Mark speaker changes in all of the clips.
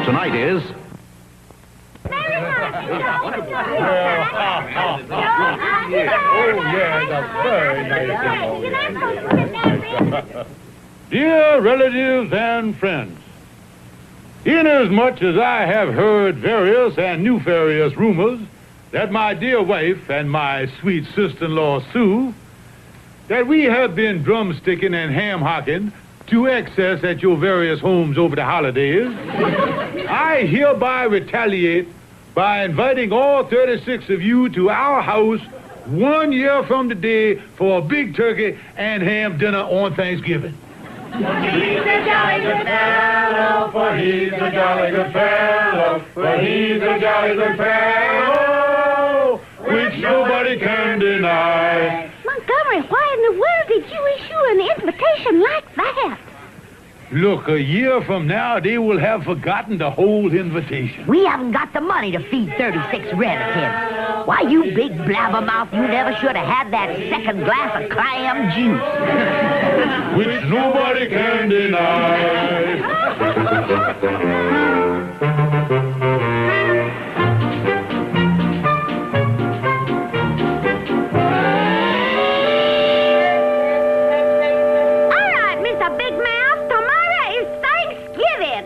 Speaker 1: Tonight is...
Speaker 2: Dear relatives and friends, inasmuch as I have heard various and nefarious rumors that my dear wife and my sweet sister-in-law Sue, that we have been drumsticking and ham-hocking to excess at your various homes over the holidays, I hereby retaliate by inviting all 36 of you to our house 1 year from today for a big turkey and ham dinner on Thanksgiving.
Speaker 3: He's a jolly good fellow, for he's a jolly good fellow, for he's a jolly good fellow, which nobody can deny.
Speaker 4: Montgomery, why in the world did you issue an invitation like that?
Speaker 2: Look, a year from now, they will have forgotten the whole invitation.
Speaker 5: We haven't got the money to feed 36 relatives. Why, you big blabbermouth, you never should have had that second glass of clam juice.
Speaker 3: Which nobody can deny.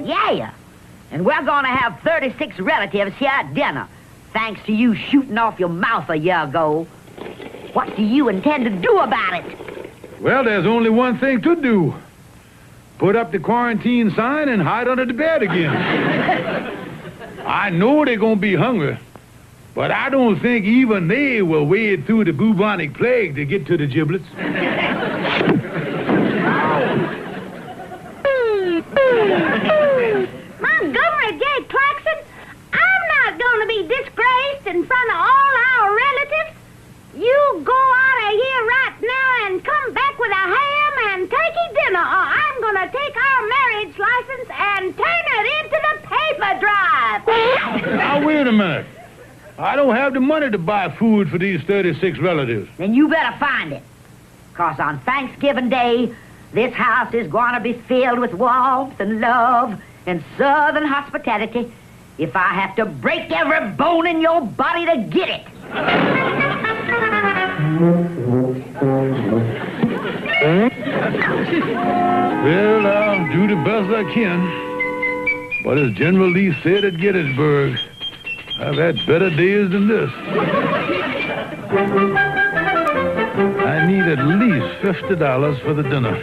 Speaker 5: Yeah, and we're going to have 36 relatives here at dinner, thanks to you shooting off your mouth a year ago. What do you intend to do about it?
Speaker 2: Well, there's only one thing to do. Put up the quarantine sign and hide under the bed again. I know they're going to be hungry, but I don't think even they will wade through the bubonic plague to get to the giblets.
Speaker 4: Montgomery J. Clarkson, I'm not going to be disgraced in front of all our relatives. You go out of here right now and come back with a ham and turkey dinner, or I'm going to take our marriage license and turn it into the paper drive.
Speaker 2: Now, wait a minute. I don't have the money to buy food for these 36 relatives.
Speaker 5: Then you better find it. 'Cause on Thanksgiving Day, this house is going to be filled with warmth and love and southern hospitality if I have to break every bone in your body to get it.
Speaker 2: Well, I'll do the best I can. But as General Lee said at Gettysburg, I've had better days than this. I need at least $50 for the dinner.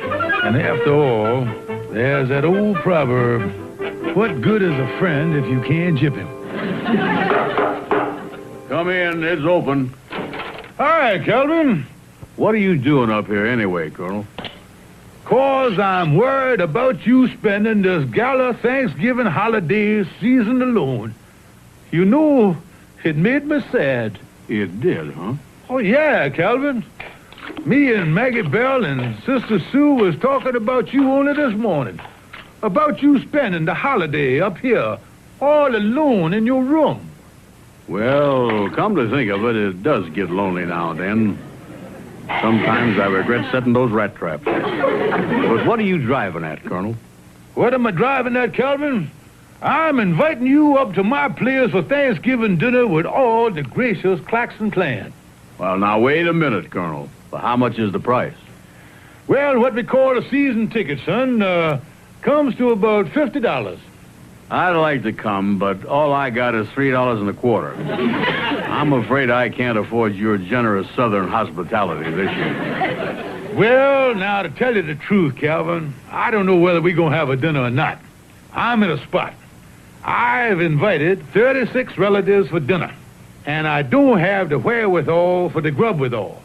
Speaker 2: And after all, there's that old proverb, what good is a friend if you can't jip him?
Speaker 1: Come in, it's open.
Speaker 2: Hi, Calvin.
Speaker 1: What are you doing up here anyway, Colonel?
Speaker 2: 'Cause I'm worried about you spending this gala Thanksgiving holiday season alone. You know, it made me sad.
Speaker 1: It did, huh?
Speaker 2: Oh, yeah, Calvin. Me and Maggie Bell and Sister Sue was talking about you only this morning. About you spending the holiday up here, all alone in your room.
Speaker 1: Well, come to think of it, it does get lonely now and then. Sometimes I regret setting those rat traps. But what are you driving at, Colonel?
Speaker 2: What am I driving at, Calvin? I'm inviting you up to my place for Thanksgiving dinner with all the gracious Claxon clan.
Speaker 1: Well, now, wait a minute, Colonel. But how much is the price?
Speaker 2: Well, what we call a season ticket, son, comes to about $50.
Speaker 1: I'd like to come, but all I got is $3.25. I'm afraid I can't afford your generous southern hospitality this year.
Speaker 2: Well, now, to tell you the truth, Calvin, I don't know whether we're going to have a dinner or not. I'm in a spot. I've invited 36 relatives for dinner, and I don't have the wherewithal for the grub withal.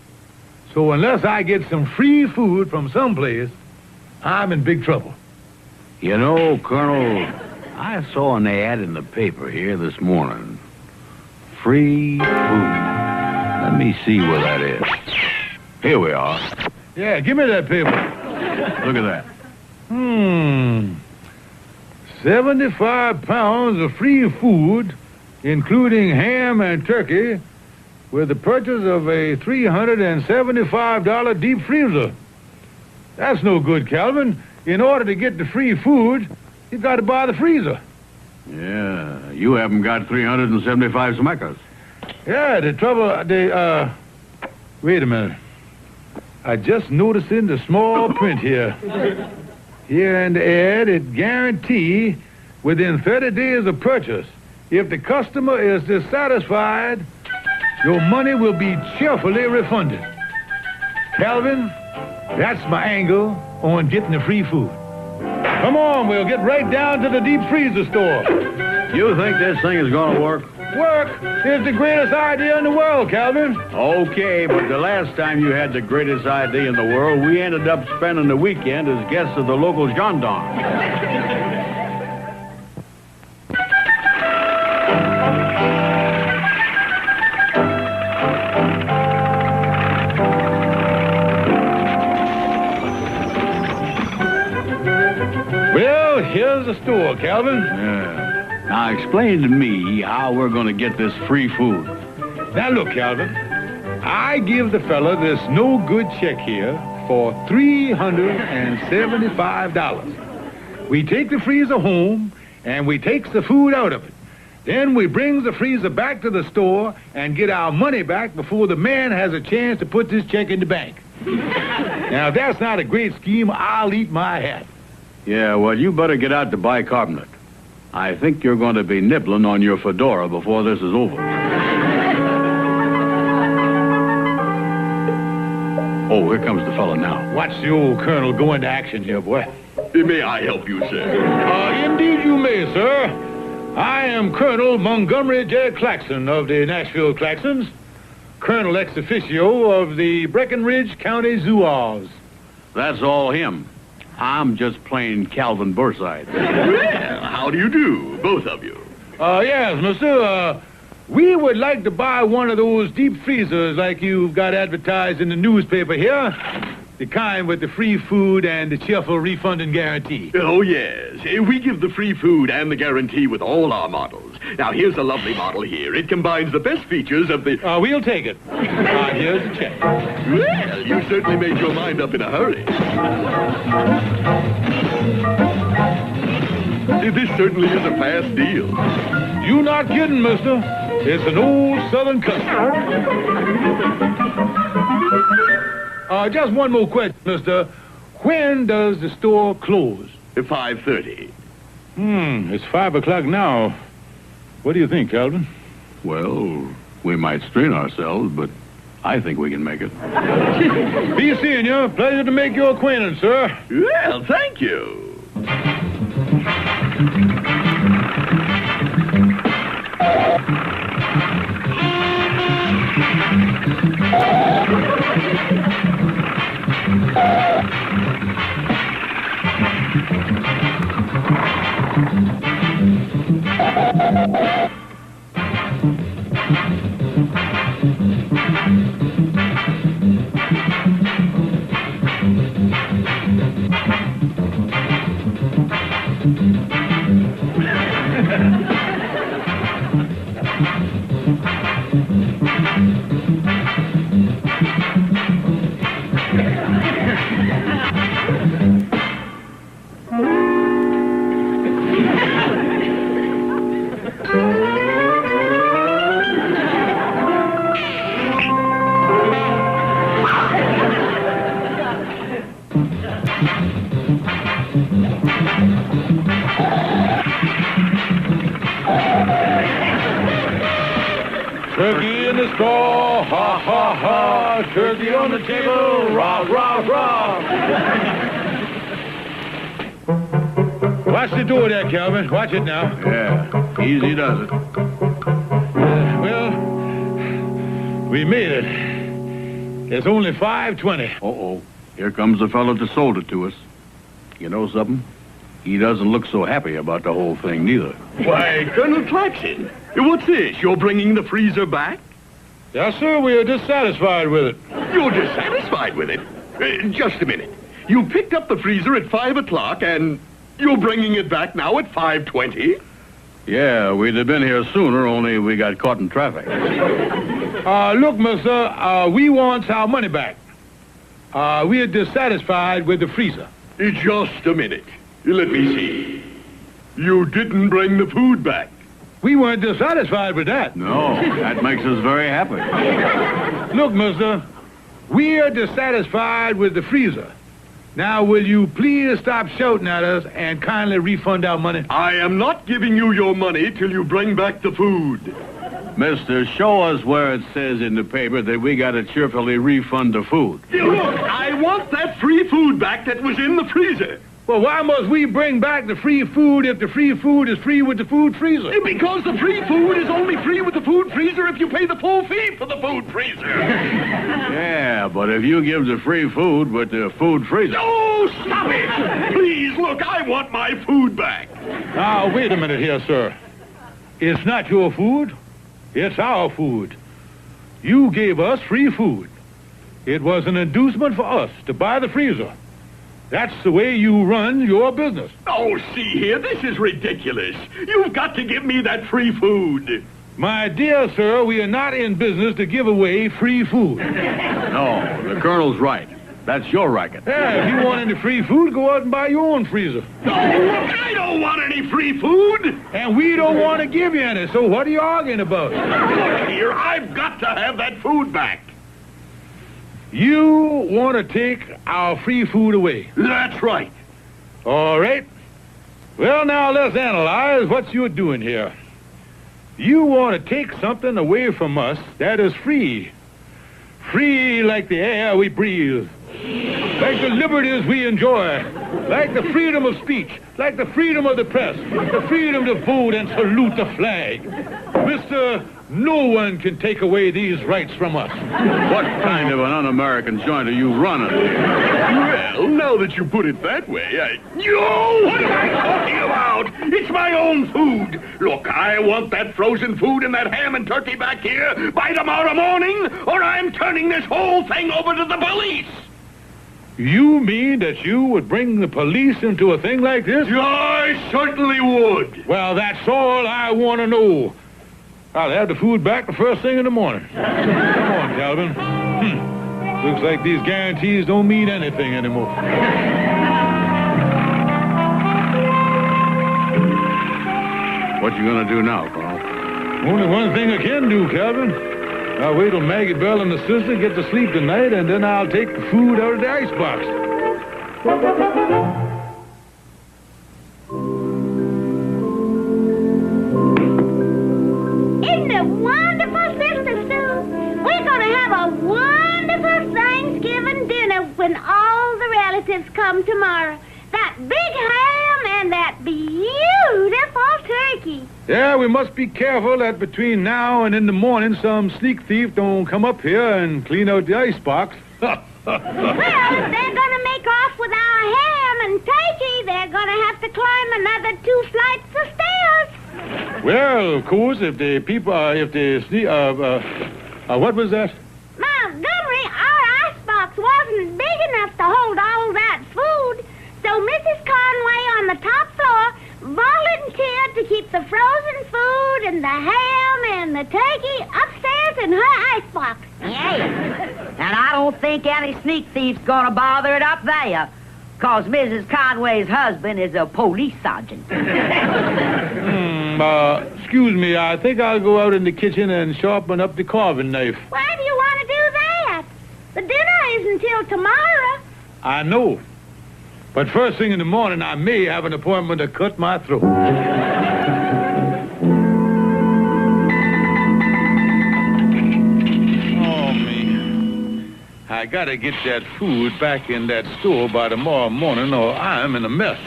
Speaker 2: So unless I get some free food from someplace, I'm in big trouble.
Speaker 1: You know, Colonel, I saw an ad in the paper here this morning. Free food. Let me see where that is. Here we are.
Speaker 2: Yeah, give me that paper.
Speaker 1: Look at that.
Speaker 2: 75 pounds of free food, including ham and turkey, with the purchase of a $375 deep freezer. That's no good, Calvin. In order to get the free food, you got to buy the freezer.
Speaker 1: Yeah, you haven't got 375 smackers.
Speaker 2: Yeah, the trouble, wait a minute. I just noticed in the small print here. Here in the ad, it guarantee within 30 days of purchase, if the customer is dissatisfied, your money will be cheerfully refunded. Calvin, that's my angle on getting the free food. Come on, we'll get right down to the deep freezer store.
Speaker 1: You think this thing is going to work?
Speaker 2: Work is the greatest idea in the world, Calvin.
Speaker 1: Okay, but the last time you had the greatest idea in the world, we ended up spending the weekend as guests of the local gendarme.
Speaker 2: Well, here's the store, Calvin.
Speaker 1: Yeah. Now, explain to me how we're going to get this free food.
Speaker 2: Now, look, Calvin. I give the fella this no-good check here for $375. We take the freezer home, and we takes the food out of it. Then we brings the freezer back to the store and get our money back before the man has a chance to put this check in the bank. Now, if that's not a great scheme, I'll eat my hat.
Speaker 1: Yeah, well, you better get out to bicarbonate. I think you're going to be nibbling on your fedora before this is over. Oh, here comes the fella now.
Speaker 2: Watch the old colonel go into action here, boy.
Speaker 3: May I help you, sir?
Speaker 2: Indeed you may, sir. I am Colonel Montgomery J. Claxon of the Nashville Claxons, Colonel ex officio of the Breckenridge County Zouaves.
Speaker 1: That's all him. I'm just plain Calvin Burnside.
Speaker 3: Well, how do you do, both of you?
Speaker 2: Yes, mister. We would like to buy one of those deep freezers like you've got advertised in the newspaper here. The kind with the free food and the cheerful refunding guarantee.
Speaker 3: Oh, yes. We give the free food and the guarantee with all our models. Now, here's a lovely model here. It combines the best features of the...
Speaker 2: We'll take it. Here's the check.
Speaker 3: Well, you certainly made your mind up in a hurry. This certainly is a fast deal.
Speaker 2: You not kidding, mister. It's an old Southern custom. Just one more question, mister. When does the store close?
Speaker 3: At 5:30.
Speaker 2: It's 5 o'clock now. What do you think, Calvin?
Speaker 1: Well, we might strain ourselves, but I think we can make it.
Speaker 2: Be seeing you. Pleasure to make your acquaintance, sir.
Speaker 3: Well, thank you.
Speaker 2: Turkey in the straw, ha, ha, ha. Turkey on the table, rah, rah, rah. Watch the door there, Calvin. Watch it now.
Speaker 1: Yeah, easy does it.
Speaker 2: Well, we made it. It's only 5:20.
Speaker 1: Uh-oh. Here comes the fellow that sold it to us. You know something? He doesn't look so happy about the whole thing, neither.
Speaker 3: Why, Colonel Claxon, what's this? You're bringing the freezer back?
Speaker 2: Yes, sir, we are dissatisfied with it.
Speaker 3: You're dissatisfied with it? Just a minute. You picked up the freezer at 5 o'clock, and you're bringing it back now at 5:20?
Speaker 1: Yeah, we'd have been here sooner, only we got caught in traffic.
Speaker 2: Look, mister, we want our money back. We are dissatisfied with the freezer.
Speaker 3: Just a minute. Let me see. You didn't bring the food back.
Speaker 2: We weren't dissatisfied with that.
Speaker 1: No, that makes us very happy.
Speaker 2: Look, mister, we are dissatisfied with the freezer. Now, will you please stop shouting at us and kindly refund our money?
Speaker 3: I am not giving you your money till you bring back the food.
Speaker 1: Mister, show us where it says in the paper that we got to cheerfully refund the food.
Speaker 3: Look, I want that free food back that was in the freezer.
Speaker 2: Well, why must we bring back the free food if the free food is free with the food freezer?
Speaker 3: Because the free food is only free with the food freezer if you pay the full fee for the food freezer.
Speaker 1: Yeah, but if you give the free food with the food freezer...
Speaker 3: Oh, stop it! Please, look, I want my food back.
Speaker 2: Now, wait a minute here, sir. It's not your food. It's our food. You gave us free food. It was an inducement for us to buy the freezer. That's the way you run your business.
Speaker 3: Oh, see here, this is ridiculous. You've got to give me that free food.
Speaker 2: My dear sir, we are not in business to give away free food.
Speaker 1: No, the Colonel's right. That's your racket.
Speaker 2: Yeah, if you want any free food, go out and buy your own freezer.
Speaker 3: No, I don't want any free food.
Speaker 2: And we don't want to give you any, so what are you arguing about?
Speaker 3: Look here, I've got to have that food back.
Speaker 2: You want to take our free food away?
Speaker 3: That's right.
Speaker 2: All right. Well, now let's analyze what you're doing here. You want to take something away from us that is free. Free like the air we breathe. Like the liberties we enjoy. Like the freedom of speech. Like the freedom of the press. The freedom to vote and salute the flag. Mister, no one can take away these rights from us.
Speaker 1: What kind of an un-American joint are you running?
Speaker 3: Well, now that you put it that way, Yo, what am I talking about? It's my own food. Look, I want that frozen food and that ham and turkey back here by tomorrow morning, or I'm turning this whole thing over to the police.
Speaker 2: You mean that you would bring the police into a thing like this?
Speaker 3: I certainly would.
Speaker 2: Well, that's all I want to know. I'll have the food back the first thing in the morning. Come on, Calvin. Looks like these guarantees don't mean anything anymore.
Speaker 1: What you gonna do now, Colonel?
Speaker 2: Only one thing I can do, Calvin. I'll wait till Maggie Bell and the sister get to sleep tonight, and then I'll take the food out of the icebox.
Speaker 4: Isn't it wonderful, Sister Sue? We're going to have a wonderful Thanksgiving dinner when all the relatives come tomorrow. That big ham and that beautiful turkey.
Speaker 2: Yeah, we must be careful that between now and in the morning some sneak thief don't come up here and clean out the icebox.
Speaker 4: Well, if they're going to make off with our ham and turkey, they're going to have to climb another 2 flights of stairs.
Speaker 2: Well, of course, if the people, what was that?
Speaker 4: Montgomery, our icebox wasn't big enough to hold all that food, so Mrs. Conway on the top floor volunteered to keep the frozen food and the ham and the turkey upstairs in her icebox.
Speaker 5: Yeah. And I don't think any sneak thief's gonna bother it up there, 'cause Mrs. Conway's husband is a police sergeant.
Speaker 2: Excuse me, I think I'll go out in the kitchen and sharpen up the carving knife.
Speaker 4: Why do you want to do that? The dinner isn't till tomorrow.
Speaker 2: I know. But first thing in the morning, I may have an appointment to cut my throat. I gotta get that food back in that store by tomorrow morning, or I'm in a mess.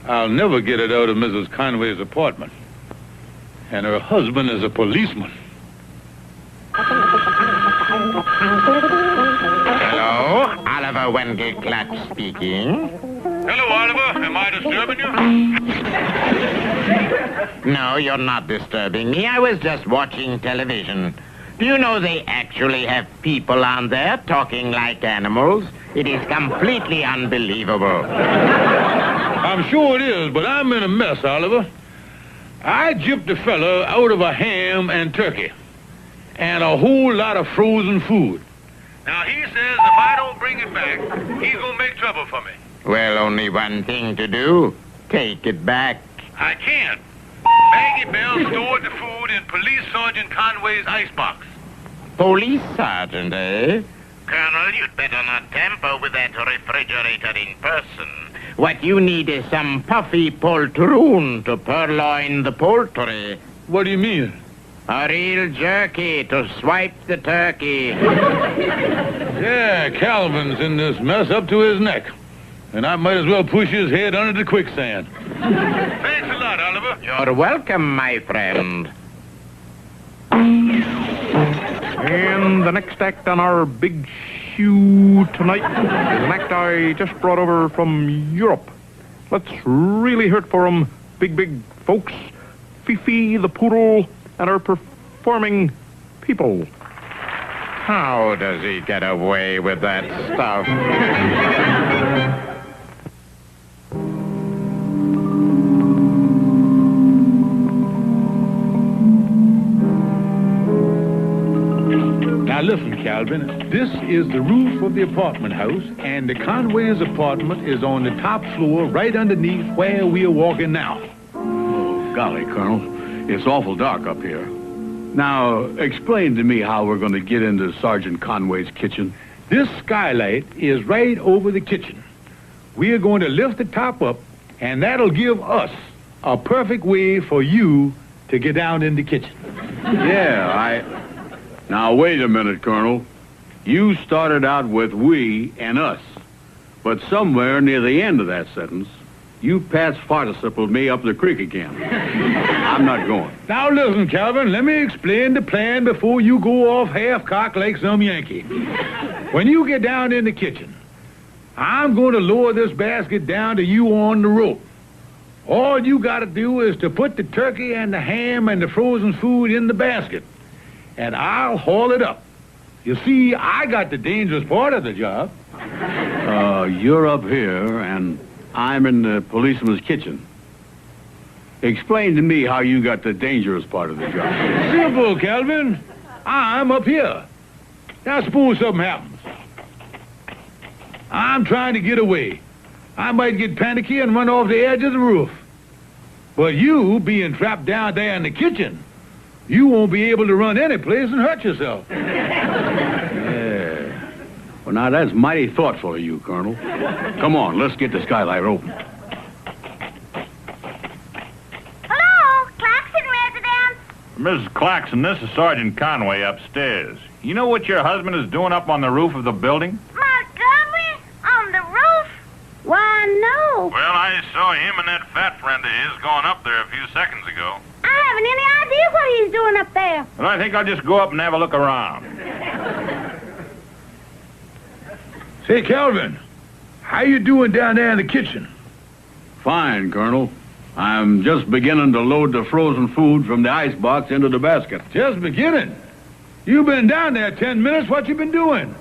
Speaker 2: I'll never get it out of Mrs. Conway's apartment. And her husband is a policeman.
Speaker 6: Hello, Oliver Wendell Clark speaking.
Speaker 2: Hello, Oliver. Am I disturbing you?
Speaker 6: No, you're not disturbing me. I was just watching television. Do you know they actually have people on there talking like animals? It is completely unbelievable.
Speaker 2: I'm sure it is, but I'm in a mess, Oliver. I gypped a fella out of a ham and turkey and a whole lot of frozen food. Now, he says if I don't bring it back, he's gonna make trouble for me.
Speaker 6: Well, only one thing to do. take it back.
Speaker 2: I can't. Maggie Bell stored the food in Police Sergeant Conway's icebox.
Speaker 6: Police sergeant, eh?
Speaker 7: Colonel, you'd better not tamper with that refrigerator in person.
Speaker 6: What you need is some puffy poltroon to purloin the poultry.
Speaker 2: What do you mean?
Speaker 6: A real jerky to swipe the turkey.
Speaker 2: Yeah, Calvin's in this mess up to his neck. And I might as well push his head under the quicksand. Thanks a lot, Oliver.
Speaker 6: You're welcome, my friend.
Speaker 8: And the next act on our big shoe tonight is an act I just brought over from Europe. Let's really hurt for 'em, big folks. Fifi the poodle and our performing people.
Speaker 6: How does he get away with that stuff?
Speaker 2: Now listen, Calvin, this is the roof of the apartment house, and the Conway's apartment is on the top floor right underneath where we are walking now.
Speaker 1: Oh, golly, Colonel. It's awful dark up here. Now, explain to me how we're going to get into Sergeant Conway's kitchen.
Speaker 2: This skylight is right over the kitchen. We are going to lift the top up, and that'll give us a perfect way for you to get down in the kitchen.
Speaker 1: Now, wait a minute, Colonel. You started out with we and us. But somewhere near the end of that sentence, you past participled me up the creek again. I'm not going.
Speaker 2: Now listen, Calvin, let me explain the plan before you go off half-cocked like some Yankee. When you get down in the kitchen, I'm going to lower this basket down to you on the rope. All you got to do is to put the turkey and the ham and the frozen food in the basket, and I'll haul it up. You see, I got the dangerous part of the job.
Speaker 1: You're up here, and I'm in the policeman's kitchen. Explain to me how you got the dangerous part of the job.
Speaker 2: Simple, Calvin. I'm up here. Now suppose something happens. I'm trying to get away. I might get panicky and run off the edge of the roof. But you, being trapped down there in the kitchen, you won't be able to run any place and hurt yourself.
Speaker 1: Yeah. Well, now, that's mighty thoughtful of you, Colonel. Come on, let's get the skylight open.
Speaker 4: Hello, Claxon residence.
Speaker 3: Mrs. Claxon, this is Sergeant Conway upstairs. You know what your husband is doing up on the roof of the building?
Speaker 4: Montgomery? On the roof? Why, no.
Speaker 3: Well, I saw him and that fat friend of his going up there a few seconds ago.
Speaker 4: I haven't any idea what he's doing up there.
Speaker 3: And I think I'll just go up and have a look around.
Speaker 2: Say, Calvin, how you doing down there in the kitchen?
Speaker 1: Fine, Colonel. I'm just beginning to load the frozen food from the icebox into the basket.
Speaker 2: Just beginning? You've been down there 10 minutes. What you been doing?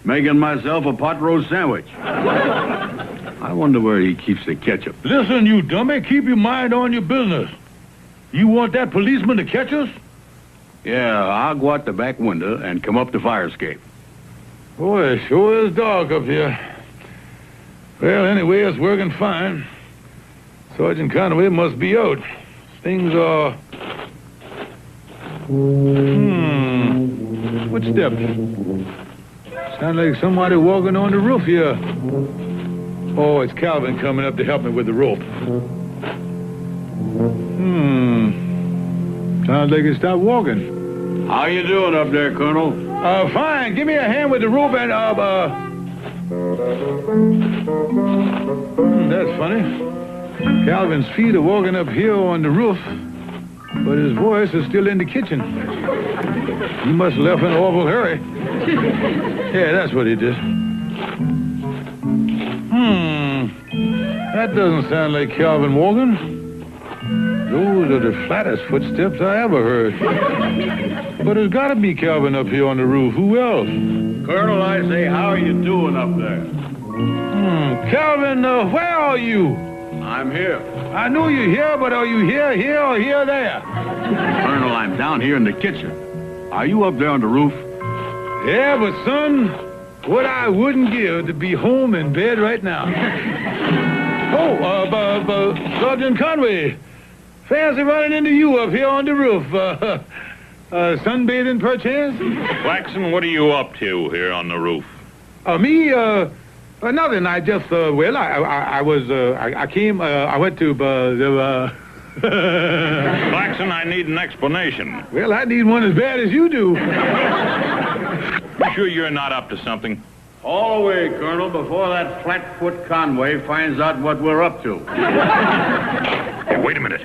Speaker 1: Making myself a pot roast sandwich. I wonder where he keeps the ketchup.
Speaker 2: Listen, you dummy, keep your mind on your business. You want that policeman to catch us?
Speaker 1: Yeah, I'll go out the back window and come up the fire escape.
Speaker 2: Boy, it sure is dark up here. Well, anyway, it's working fine. Sergeant Conway must be out. Things are... Footsteps. Sound like somebody walking on the roof here. Oh, it's Calvin coming up to help me with the rope. Sounds like he stopped walking.
Speaker 1: How you doing up there, Colonel?
Speaker 2: Fine. Give me a hand with the rope and, that's funny. Calvin's feet are walking up here on the roof, but his voice is still in the kitchen. He must have left in an awful hurry. Yeah, that's what he did. That doesn't sound like Calvin walking. Those are the flattest footsteps I ever heard. But it's got to be Calvin up here on the roof. Who else?
Speaker 1: Colonel, I say, how are you doing up there?
Speaker 2: Calvin, where are you?
Speaker 1: I'm here.
Speaker 2: I know you're here, but are you here, or here, there?
Speaker 1: Colonel, I'm down here in the kitchen. Are you up there on the roof?
Speaker 2: Yeah, but son, what I wouldn't give to be home in bed right now. Sergeant Conway. Fancy running into you up here on the roof. Sunbathing, perchance?
Speaker 9: Claxon, what are you up to here on the roof?
Speaker 2: Me, nothing. I just, I went to,
Speaker 9: Claxon, I need an explanation.
Speaker 2: Well, I need one as bad as you do.
Speaker 9: You sure you're not up to something?
Speaker 1: All the way, Colonel, before that flatfoot Conway finds out what we're up to.
Speaker 9: Hey, wait a minute.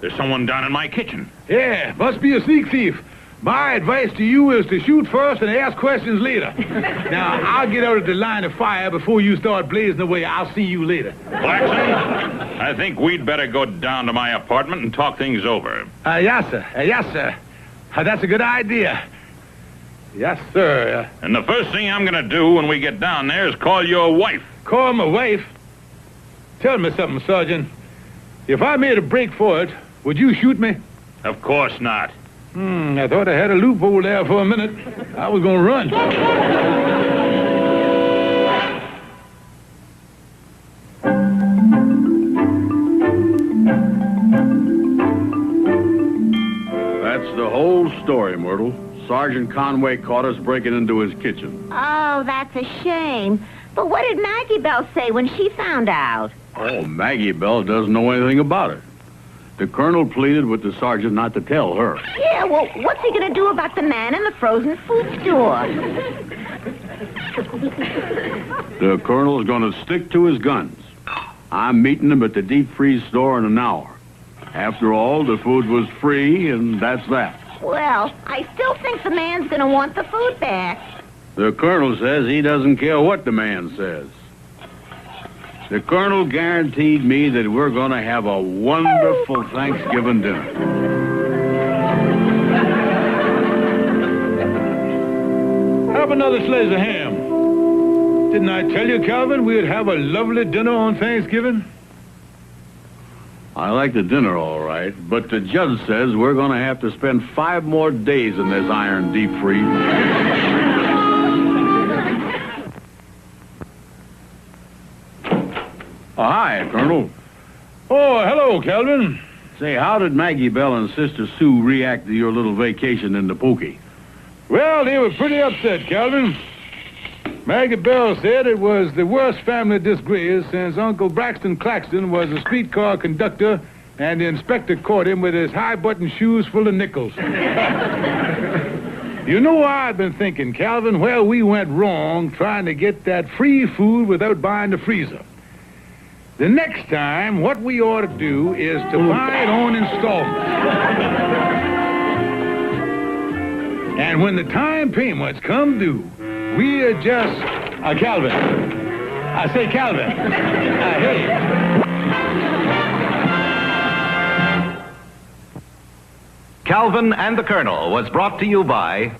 Speaker 9: There's someone down in my kitchen.
Speaker 2: Yeah, must be a sneak thief. My advice to you is to shoot first and ask questions later. Now, I'll get out of the line of fire before you start blazing away. I'll see you later.
Speaker 9: Claxon, I think we'd better go down to my apartment and talk things over.
Speaker 2: Yes, sir. Yes, sir. That's a good idea. Yes, sir.
Speaker 9: And the first thing I'm going to do when we get down there is call your wife.
Speaker 2: Call my wife? Tell me something, Sergeant. If I made a break for it, would you shoot me?
Speaker 9: Of course not.
Speaker 2: I thought I had a loophole there for a minute. I was going to run.
Speaker 1: That's the whole story, Myrtle. Sergeant Conway caught us breaking into his kitchen.
Speaker 4: Oh, that's a shame. But what did Maggie Bell say when she found out?
Speaker 1: Oh, Maggie Bell doesn't know anything about it. The colonel pleaded with the sergeant not to tell her.
Speaker 4: Yeah, well, what's he going to do about the man in the frozen food store?
Speaker 1: The colonel's going to stick to his guns. I'm meeting him at the deep freeze store in an hour. After all, the food was free, and that's that.
Speaker 4: Well, I still think the man's going to want the food back.
Speaker 1: The colonel says he doesn't care what the man says. The colonel guaranteed me that we're going to have a wonderful Thanksgiving dinner.
Speaker 2: Have another slice of ham. Didn't I tell you, Calvin, we'd have a lovely dinner on Thanksgiving?
Speaker 1: I like the dinner all right, but the judge says we're going to have to spend 5 more days in this iron deep freeze. Oh, hi, Colonel.
Speaker 2: Oh, hello, Calvin.
Speaker 1: Say, how did Maggie Bell and Sister Sue react to your little vacation in the Pokey?
Speaker 2: Well, they were pretty upset, Calvin. Maggie Bell said it was the worst family disgrace since Uncle Braxton Claxton was a streetcar conductor and the inspector caught him with his high-button shoes full of nickels. You know, I've been thinking, Calvin, where we went wrong trying to get that free food without buying the freezer. The next time, what we ought to do is to buy it on installment. And when the time payments come due, we just... Calvin. I say, Calvin. Hey.
Speaker 10: Calvin and the Colonel was brought to you by